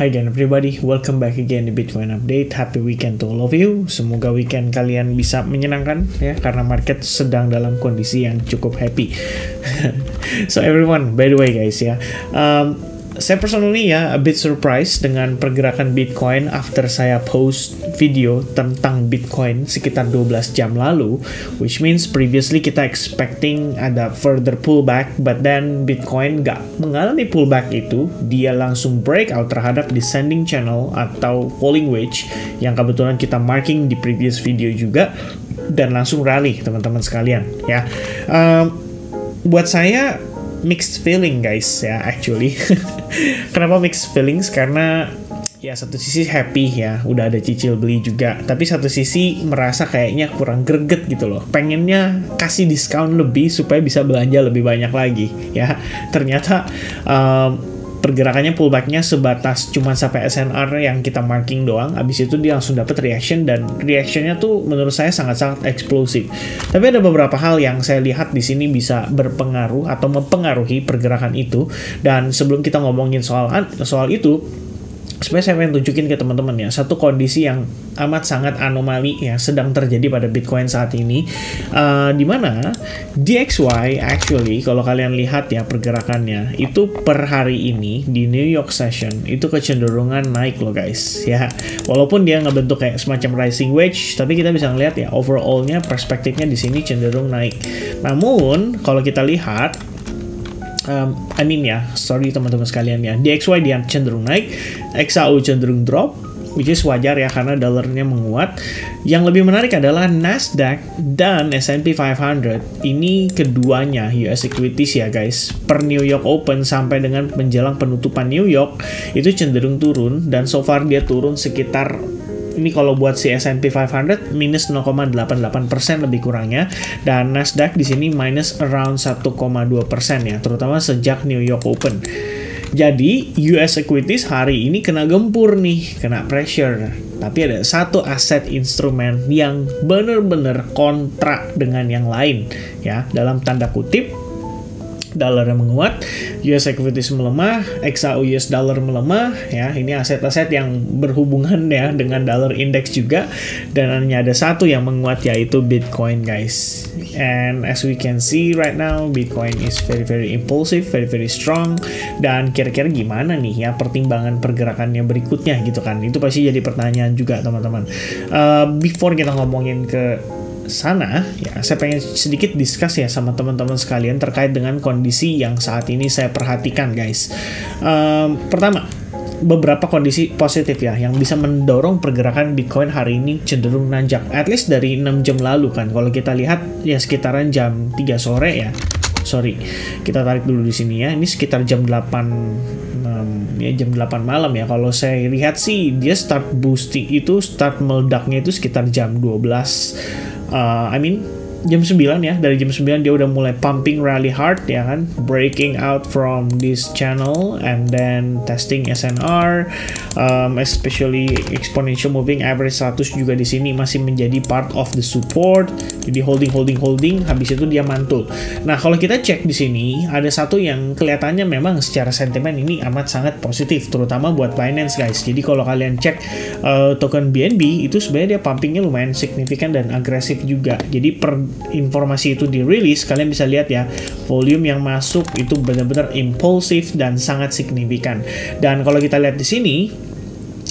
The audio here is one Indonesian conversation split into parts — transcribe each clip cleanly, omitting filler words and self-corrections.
Hi again everybody, welcome back again di Bitcoin Update. Happy weekend to all of you. Semoga weekend kalian bisa menyenangkan ya, karena market sedang dalam kondisi yang cukup happy. So everyone, by the way guys ya, saya personally ya a bit surprised dengan pergerakan Bitcoin after saya post video tentang Bitcoin sekitar 12 jam lalu, which means previously kita expecting ada further pullback, but then Bitcoin nggak mengalami pullback itu, dia langsung breakout terhadap descending channel atau falling wedge yang kebetulan kita marking di previous video juga, dan langsung rally teman-teman sekalian ya. Buat saya mixed feeling guys ya actually. Kenapa mixed feelings? Karena ya satu sisi happy ya, udah ada cicil beli juga, tapi satu sisi merasa kayaknya kurang greget gitu loh, pengennya kasih diskon lebih supaya bisa belanja lebih banyak lagi ya. Ternyata pergerakannya pullbacknya sebatas cuma sampai SNR yang kita marking doang. Abis itu dia langsung dapat reaction, dan reactionnya tuh menurut saya sangat-sangat eksplosif. Tapi ada beberapa hal yang saya lihat di sini bisa berpengaruh atau mempengaruhi pergerakan itu. Dan sebelum kita ngomongin soal itu, sebenarnya saya pengen tunjukin ke teman-teman ya satu kondisi yang amat sangat anomali ya sedang terjadi pada Bitcoin saat ini, dimana DXY actually kalau kalian lihat ya pergerakannya itu per hari ini di New York session itu kecenderungan naik loh guys ya, walaupun dia ngebentuk kayak semacam rising wedge, tapi kita bisa ngeliat ya overallnya perspektifnya di sini cenderung naik. Namun kalau kita lihat sorry teman-teman sekalian ya, DXY dia cenderung naik, XAU cenderung drop, which is wajar ya karena dolarnya menguat. Yang lebih menarik adalah Nasdaq dan S&P 500, ini keduanya US equities ya guys, per New York Open sampai dengan menjelang penutupan New York itu cenderung turun, dan so far dia turun sekitar, ini kalau buat si S&P 500 minus 0,88% lebih kurangnya, dan Nasdaq di sini minus around 1,2% ya, terutama sejak New York Open. Jadi US equities hari ini kena gempur nih, kena pressure. Tapi ada satu aset instrumen yang bener-bener kontra dengan yang lain ya, dalam tanda kutip. Dolar yang menguat, US equities melemah, XAU US dollar melemah ya. Ini aset-aset yang berhubungan ya dengan dollar index juga, dan hanya ada satu yang menguat yaitu Bitcoin guys. And as we can see right now, Bitcoin is very impulsive, very strong. Dan kira-kira gimana nih ya pertimbangan pergerakannya berikutnya gitu kan? Itu pasti jadi pertanyaan juga teman-teman. Before kita ngomongin ke sana ya, saya pengen sedikit discuss ya sama teman-teman sekalian terkait dengan kondisi yang saat ini saya perhatikan guys. Pertama, beberapa kondisi positif ya yang bisa mendorong pergerakan Bitcoin hari ini cenderung nanjak, at least dari 6 jam lalu kan. Kalau kita lihat ya sekitaran jam 3 sore ya, sorry kita tarik dulu di sini ya, ini sekitar jam 8 ya, jam 8 malam ya. Kalau saya lihat sih dia start boosting itu, start meledaknya itu sekitar jam 12, jam 9 ya. Dari jam 9 dia udah mulai pumping really hard ya kan, breaking out from this channel and then testing SNR, especially exponential moving average 100 juga di sini masih menjadi part of the support. Jadi holding, habis itu dia mantul. Nah, kalau kita cek di sini ada satu yang kelihatannya memang secara sentimen ini amat sangat positif, terutama buat Binance guys. Jadi kalau kalian cek token BNB itu sebenarnya dia pumpingnya lumayan signifikan dan agresif juga. Jadi per informasi itu dirilis, kalian bisa lihat ya volume yang masuk itu benar-benar impulsif dan sangat signifikan. Dan kalau kita lihat di sini,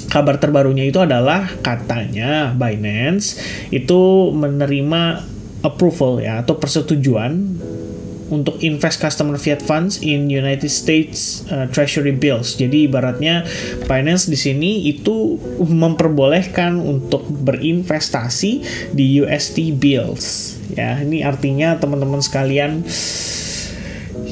kabar terbarunya itu adalah katanya Binance itu menerima approval ya atau persetujuan untuk invest customer fiat funds in United States Treasury bills. Jadi ibaratnya Binance di sini itu memperbolehkan untuk berinvestasi di USD bills. Ya, ini artinya teman-teman sekalian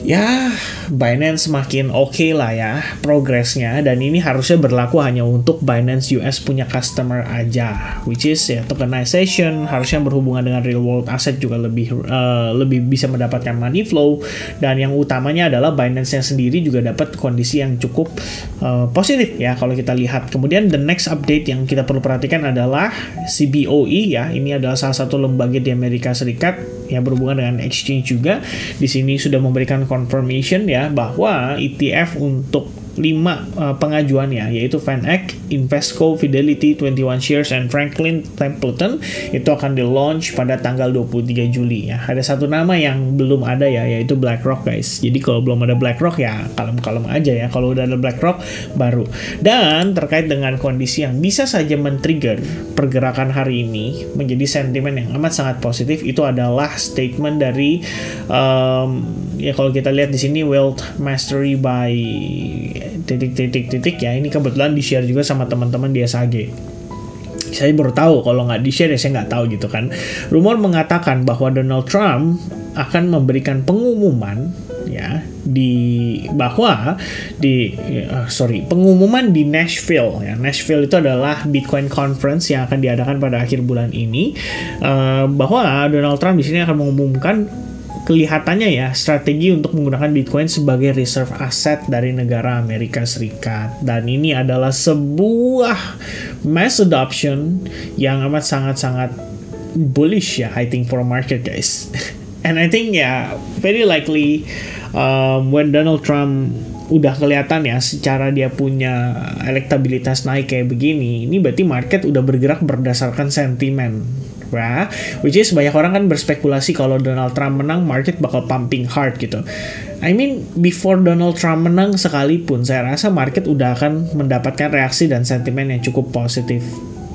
ya Binance makin oke lah ya progresnya, dan ini harusnya berlaku hanya untuk Binance US punya customer aja, which is ya tokenization harusnya berhubungan dengan real world asset juga lebih bisa mendapatkan money flow, dan yang utamanya adalah Binance-nya sendiri juga dapat kondisi yang cukup positif ya kalau kita lihat. Kemudian the next update yang kita perlu perhatikan adalah CBOE ya, ini adalah salah satu lembaga di Amerika Serikat yang berhubungan dengan exchange juga. Di sini sudah memberikan confirmation ya bahwa ETF untuk pengajuannya, yaitu VanEck, Invesco, Fidelity, 21 Shares, and Franklin Templeton itu akan di launch pada tanggal 23 Juli ya. Ada satu nama yang belum ada ya, yaitu BlackRock guys. Jadi kalau belum ada BlackRock ya kalem-kalem aja ya. Kalau udah ada BlackRock baru. Dan terkait dengan kondisi yang bisa saja men-trigger pergerakan hari ini menjadi sentimen yang amat sangat positif, itu adalah statement dari ya kalau kita lihat di sini Wealth Mastery by titik ya. Ini kebetulan di-share juga sama teman-teman di SAG. Saya baru tahu, kalau nggak di-share ya saya nggak tahu gitu kan. Rumor mengatakan bahwa Donald Trump akan memberikan pengumuman ya pengumuman di Nashville ya. Nashville itu adalah Bitcoin Conference yang akan diadakan pada akhir bulan ini, bahwa Donald Trump di sini akan mengumumkan kelihatannya ya strategi untuk menggunakan Bitcoin sebagai reserve asset dari negara Amerika Serikat. Dan ini adalah sebuah mass adoption yang amat sangat-sangat bullish ya, I think, for market guys. And I think ya very likely when Donald Trump udah kelihatan ya secara dia punya elektabilitas naik kayak begini, ini berarti market udah bergerak berdasarkan sentimen. Nah, which is banyak orang kan berspekulasi kalau Donald Trump menang, market bakal pumping hard gitu. I mean, before Donald Trump menang sekalipun, saya rasa market udah akan mendapatkan reaksi dan sentimen yang cukup positif.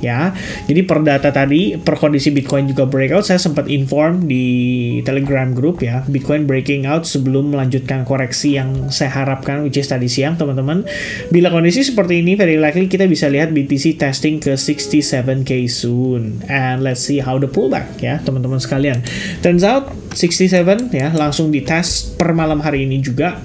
Ya, jadi per data tadi, per kondisi Bitcoin juga breakout, saya sempat inform di Telegram group ya, Bitcoin breaking out sebelum melanjutkan koreksi yang saya harapkan, which is tadi siang teman-teman. Bila kondisi seperti ini, very likely kita bisa lihat BTC testing ke 67k soon, and let's see how the pullback ya teman-teman sekalian. Turns out 67 ya langsung dites per malam hari ini juga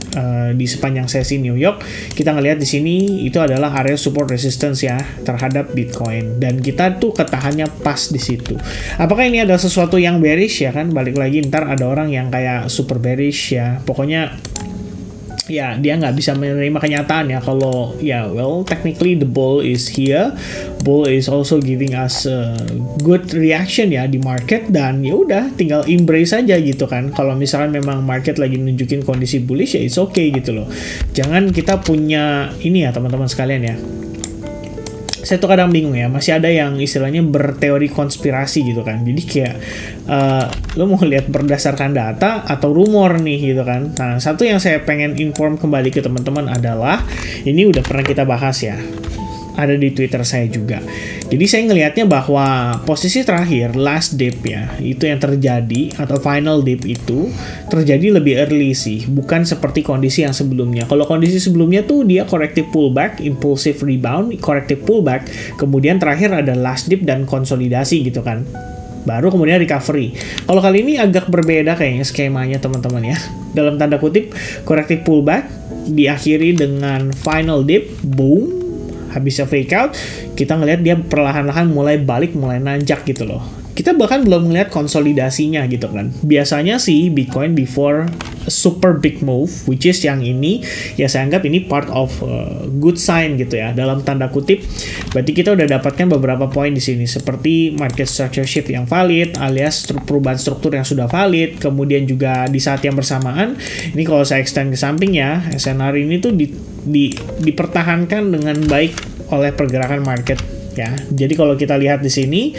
di sepanjang sesi New York. Kita ngelihat di sini itu adalah area support resistance ya terhadap Bitcoin, dan kita tuh ketahannya pas di situ. Apakah ini adalah sesuatu yang bearish ya kan? Balik lagi ntar ada orang yang kayak super bearish ya. Pokoknya ya dia nggak bisa menerima kenyataan ya kalau ya well technically the bull is here, bull is also giving us a good reaction ya di market, dan ya udah tinggal embrace aja gitu kan. Kalau misalnya memang market lagi nunjukin kondisi bullish ya it's okay gitu loh. Jangan kita punya ini ya teman-teman sekalian ya. Saya tuh kadang bingung ya, masih ada yang istilahnya berteori konspirasi gitu kan. Jadi kayak lo mau lihat berdasarkan data atau rumor nih gitu kan. Nah, satu yang saya pengen inform kembali ke teman-teman adalah ini udah pernah kita bahas ya, ada di Twitter saya juga. Jadi saya ngelihatnya bahwa posisi terakhir last dip ya, itu yang terjadi atau final dip itu terjadi lebih early sih, bukan seperti kondisi yang sebelumnya. Kalau kondisi sebelumnya tuh dia corrective pullback, impulsive rebound, corrective pullback, kemudian terakhir ada last dip dan konsolidasi gitu kan. Baru kemudian recovery. Kalau kali ini agak berbeda kayaknya skemanya teman-teman ya. Dalam tanda kutip corrective pullback diakhiri dengan final dip, boom. Habisnya fake out, kita ngelihat dia perlahan-lahan mulai balik, mulai nanjak gitu loh. Kita bahkan belum ngelihat konsolidasinya gitu kan. Biasanya sih Bitcoin before a super big move, which is yang ini, ya saya anggap ini part of good sign gitu ya, dalam tanda kutip. Berarti kita udah dapatkan beberapa poin di sini, seperti market structure shift yang valid, alias perubahan struktur yang sudah valid. Kemudian juga di saat yang bersamaan, ini kalau saya extend ke samping ya, SNR ini tuh dipertahankan dengan baik oleh pergerakan market ya. Jadi kalau kita lihat di sini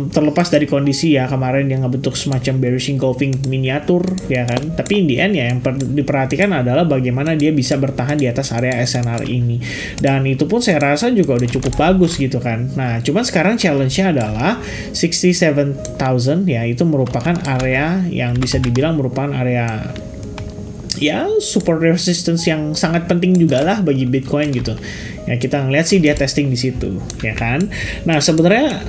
terlepas dari kondisi ya kemarin yang ngebentuk semacam bearish engulfing miniatur ya kan, tapi in the end ya yang diperhatikan adalah bagaimana dia bisa bertahan di atas area SNR ini, dan itu pun saya rasa juga udah cukup bagus gitu kan. Nah cuman sekarang challenge-nya adalah 67,000 ya, itu merupakan area yang bisa dibilang merupakan area ya support resistance yang sangat penting juga lah bagi Bitcoin gitu. Ya kita ngeliat sih dia testing di situ, ya kan. Nah sebenarnya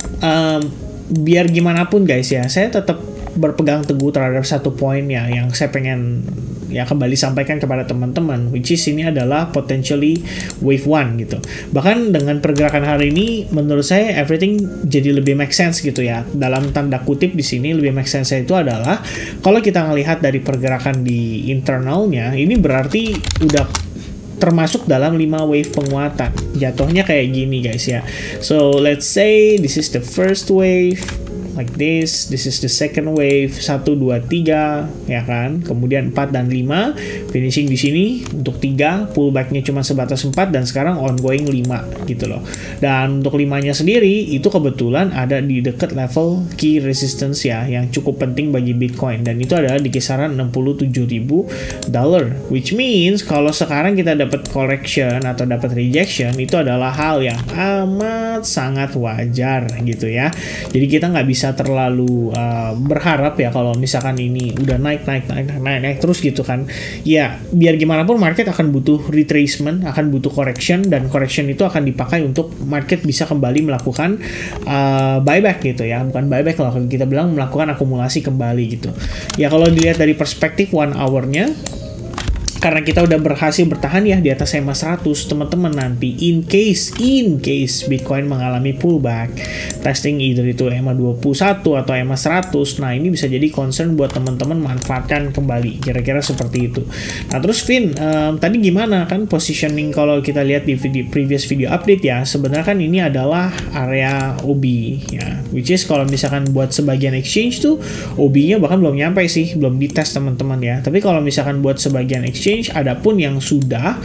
biar gimana pun guys ya, saya tetap berpegang teguh terhadap satu poin ya yang saya pengen ya kembali sampaikan kepada teman-teman, which is ini adalah potentially wave 1 gitu. Bahkan dengan pergerakan hari ini menurut saya everything jadi lebih make sense gitu ya. Dalam tanda kutip di sini lebih make sense itu adalah kalau kita ngelihat dari pergerakan di internalnya, ini berarti udah termasuk dalam 5 wave penguatan. Jatuhnya kayak gini guys ya. So let's say this is the first wave, like this is the second wave 1 2 3 ya kan, kemudian 4 dan 5 finishing di sini untuk 3, pullbacknya cuma sebatas 4 dan sekarang ongoing 5 gitu loh. Dan untuk 5-nya sendiri itu kebetulan ada di dekat level key resistance ya yang cukup penting bagi Bitcoin, dan itu adalah di kisaran $67.000, which means kalau sekarang kita dapat correction atau dapat rejection itu adalah hal yang amat sangat wajar gitu ya. Jadi kita nggak bisa terlalu berharap ya kalau misalkan ini udah naik terus gitu kan. Ya biar gimana pun market akan butuh retracement, akan butuh correction, dan correction itu akan dipakai untuk market bisa kembali melakukan buyback gitu ya. Bukan buyback lah, kalau kita bilang melakukan akumulasi kembali gitu. Ya kalau dilihat dari perspektif 1 hour-nya, karena kita udah berhasil bertahan ya di atas EMA 100, teman-teman nanti in case Bitcoin mengalami pullback, testing either itu EMA 21 atau EMA 100, nah ini bisa jadi concern buat teman-teman manfaatkan kembali, kira-kira seperti itu. Nah terus Vin, tadi gimana kan positioning kalau kita lihat di previous video update ya, sebenarnya kan ini adalah area OB ya, which is kalau misalkan buat sebagian exchange tuh OB-nya bahkan belum nyampe sih, belum dites teman-teman ya. Tapi kalau misalkan buat sebagian exchange ada pun yang sudah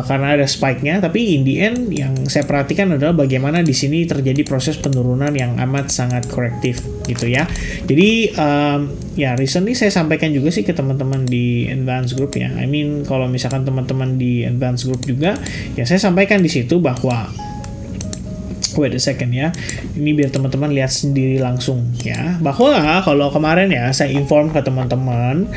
karena ada spike-nya, tapi in the end yang saya perhatikan adalah bagaimana di sini terjadi proses penurunan yang amat sangat korektif gitu ya. Jadi ya recently saya sampaikan juga sih ke teman-teman di advance group ya. I mean kalau misalkan teman-teman di advance group juga ya saya sampaikan di situ bahwa wait a second ya, ini biar teman-teman lihat sendiri langsung ya, bahwa kalau kemarin ya saya inform ke teman-teman,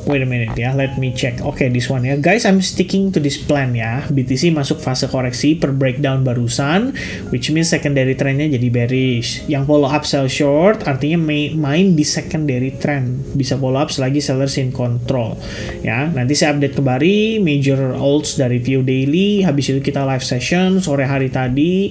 wait a minute ya, let me check. Oke, this one ya. Guys, I'm sticking to this plan ya. BTC masuk fase koreksi per breakdown barusan, which means secondary trendnya jadi bearish. Yang follow up sell short artinya main di secondary trend. Bisa follow up selagi sellers in control. Ya, nanti saya update kembali major alts dari view daily. Habis itu kita live session sore hari tadi.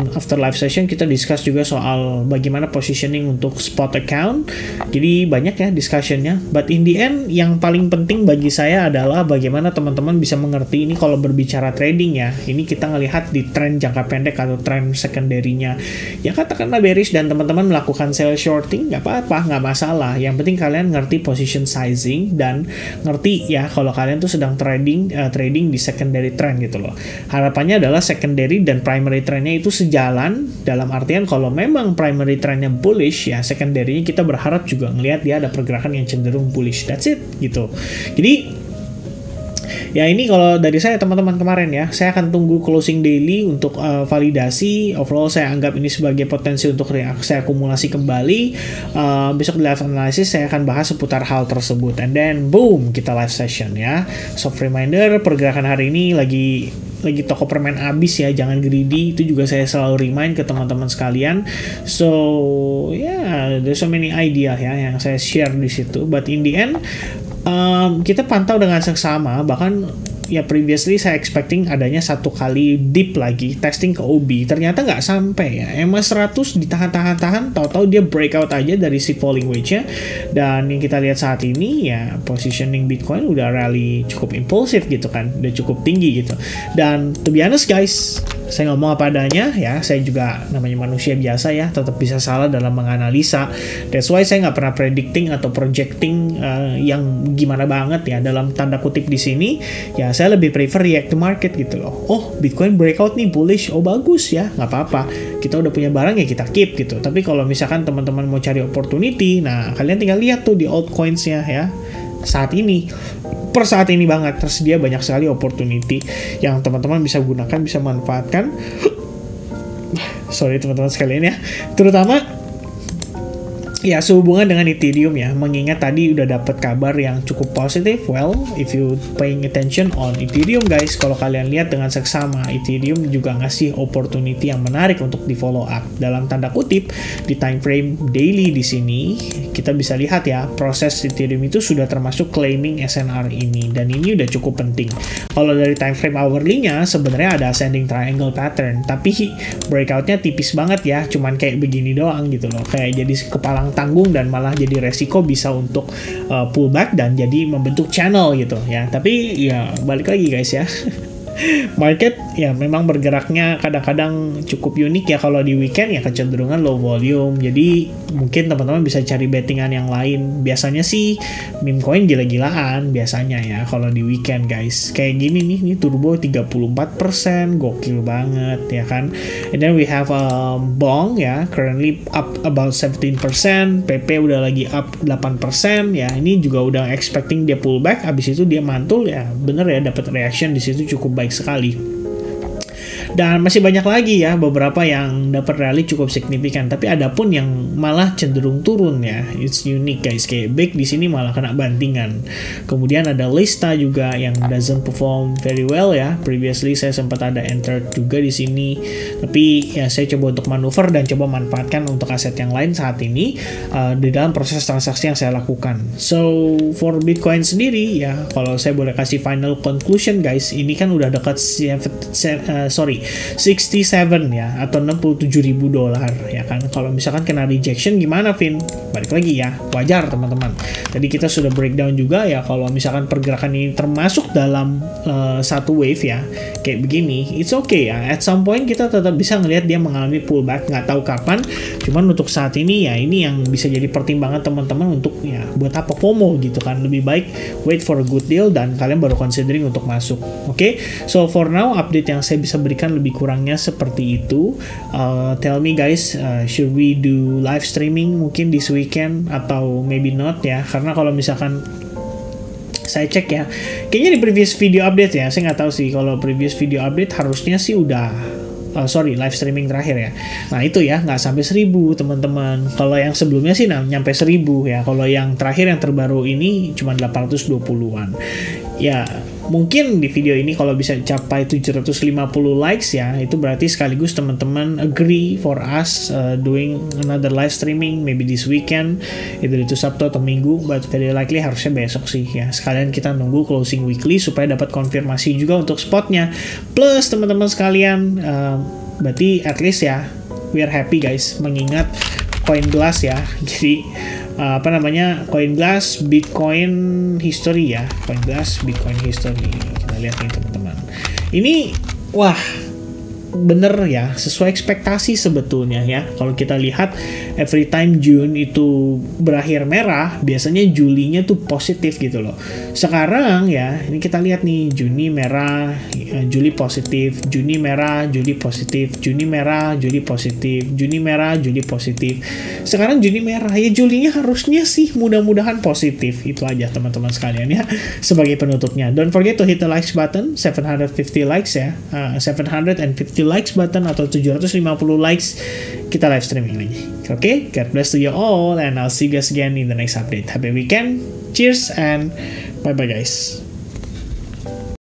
After live session kita discuss juga soal bagaimana positioning untuk spot account. Jadi banyak ya discussionnya. But in the end yang paling penting bagi saya adalah bagaimana teman-teman bisa mengerti ini kalau berbicara trading ya. Ini kita ngelihat di tren jangka pendek atau tren secondary-nya. Ya katakanlah bearish dan teman-teman melakukan sell shorting, nggak apa-apa, nggak masalah. Yang penting kalian ngerti position sizing dan ngerti ya kalau kalian tuh sedang trading di secondary trend gitu loh. Harapannya adalah secondary dan primary trendnya itu sejalan, dalam artian kalau memang primary trendnya bullish ya secondary-nya kita berharap juga ngelihat dia ada pergerakan yang cenderung bullish. That's it gitu. Jadi ya ini kalau dari saya teman-teman kemarin ya, saya akan tunggu closing daily untuk validasi. Overall saya anggap ini sebagai potensi untuk saya akumulasi kembali. Besok di live analysis saya akan bahas seputar hal tersebut, and then boom kita live session ya. Soft reminder, pergerakan hari ini lagi toko permen abis ya, jangan greedy, itu juga saya selalu remind ke teman-teman sekalian. So yeah, there's so many idea ya yang saya share di situ, but in the end kita pantau dengan seksama, bahkan ya previously saya expecting adanya satu kali dip lagi testing ke OB, ternyata nggak sampai ya. EMA 100 ditahan-tahan, tahu-tahu dia breakout aja dari si falling wedge-nya, dan yang kita lihat saat ini ya positioning Bitcoin udah rally cukup impulsif gitu kan, udah cukup tinggi gitu. Dan to be honest guys, saya ngomong apa adanya ya, saya juga namanya manusia biasa ya, tetap bisa salah dalam menganalisa. That's why saya nggak pernah predicting atau projecting yang gimana banget ya dalam tanda kutip di sini. Ya saya lebih prefer react to market gitu loh. Oh Bitcoin breakout nih bullish, oh bagus ya, nggak apa-apa. Kita udah punya barang ya kita keep gitu. Tapi kalau misalkan teman-teman mau cari opportunity, nah kalian tinggal lihat tuh di altcoins-nya ya. Saat ini, per saat ini banget tersedia banyak sekali opportunity yang teman-teman bisa gunakan, bisa manfaatkan. Sorry teman-teman sekalian ya. Terutama ya sehubungan dengan Ethereum ya, mengingat tadi udah dapat kabar yang cukup positif. Well, if you paying attention on Ethereum guys, kalau kalian lihat dengan seksama, Ethereum juga ngasih opportunity yang menarik untuk di follow up. Dalam tanda kutip di time frame daily di sini kita bisa lihat ya, proses Ethereum itu sudah termasuk claiming SNR ini, dan ini udah cukup penting. Kalau dari time frame hourly-nya sebenarnya ada ascending triangle pattern, tapi breakout-nya tipis banget ya, cuman kayak begini doang gitu loh, kayak jadi kepalang tanggung dan malah jadi resiko bisa untuk pullback dan jadi membentuk channel gitu ya. Tapi ya balik lagi guys ya. Market ya memang bergeraknya kadang-kadang cukup unik ya. Kalau di weekend ya kecenderungan low volume. Jadi mungkin teman-teman bisa cari bettingan yang lain. Biasanya sih meme coin gila-gilaan biasanya ya kalau di weekend guys. Kayak gini nih, ini turbo 34%, gokil banget ya kan. And then we have Bong ya, currently up about 17%, PP udah lagi up 8% ya. Ini juga udah expecting dia pullback, abis itu dia mantul ya. Bener ya, dapat reaction di situ cukup baik sekali. Dan masih banyak lagi ya beberapa yang dapat rally cukup signifikan, tapi ada pun yang malah cenderung turun ya. It's unique guys, kayak Big di sini malah kena bantingan. Kemudian ada Lista juga yang doesn't perform very well ya. Previously saya sempat ada enter juga di sini, tapi ya saya coba untuk manuver dan coba manfaatkan untuk aset yang lain saat ini di dalam proses transaksi yang saya lakukan. So for Bitcoin sendiri ya, kalau saya boleh kasih final conclusion guys, ini kan udah dekat 67 ya, atau $67.000 ya kan. Kalau misalkan kena rejection gimana Vin? Balik lagi ya, wajar teman-teman. Tadi kita sudah breakdown juga ya, kalau misalkan pergerakan ini termasuk dalam satu wave ya kayak begini, it's okay ya. At some point kita tetap bisa ngelihat dia mengalami pullback, nggak tahu kapan. Cuman untuk saat ini ya, ini yang bisa jadi pertimbangan teman-teman untuk ya buat apa FOMO gitu kan. Lebih baik wait for a good deal dan kalian baru considering untuk masuk. Oke, so for now update yang saya bisa berikan lebih kurangnya seperti itu. Tell me guys, should we do live streaming mungkin this weekend atau maybe not ya? Karena kalau misalkan saya cek ya, kayaknya di previous video update ya, saya nggak tahu sih, kalau previous video update harusnya sih udah live streaming terakhir ya. Nah itu ya, nggak sampai 1000 teman-teman. Kalau yang sebelumnya sih nyampe 1000 ya. Kalau yang terakhir yang terbaru ini cuma 820-an. Ya mungkin di video ini kalau bisa capai 750 likes ya, itu berarti sekaligus teman-teman agree for us doing another live streaming maybe this weekend, itu Sabtu atau Minggu, but very likely harusnya besok sih ya. Sekalian kita nunggu closing weekly supaya dapat konfirmasi juga untuk spotnya. Plus teman-teman sekalian, berarti at least ya we are happy guys, mengingat CoinGlass ya. Jadi CoinGlass Bitcoin History ya, CoinGlass Bitcoin History. Kita lihat nih teman-teman. Ini wah bener ya, sesuai ekspektasi sebetulnya ya. Kalau kita lihat every time June itu berakhir merah, biasanya Julinya tuh positif gitu loh. Sekarang ya, ini kita lihat nih, Juni merah, Juli positif, Juni merah, Juli positif, Juni merah, Juli positif, Juni merah, Juli positif. Sekarang Juni merah, ya Julinya harusnya sih mudah-mudahan positif. Itu aja teman-teman sekalian ya, sebagai penutupnya. Don't forget to hit the likes button, 750 likes ya, 750 likes button atau 750 likes, kita live streaming lagi. Okay, God bless to you all and I'll see you guys again in the next update. Happy weekend, cheers and bye bye guys.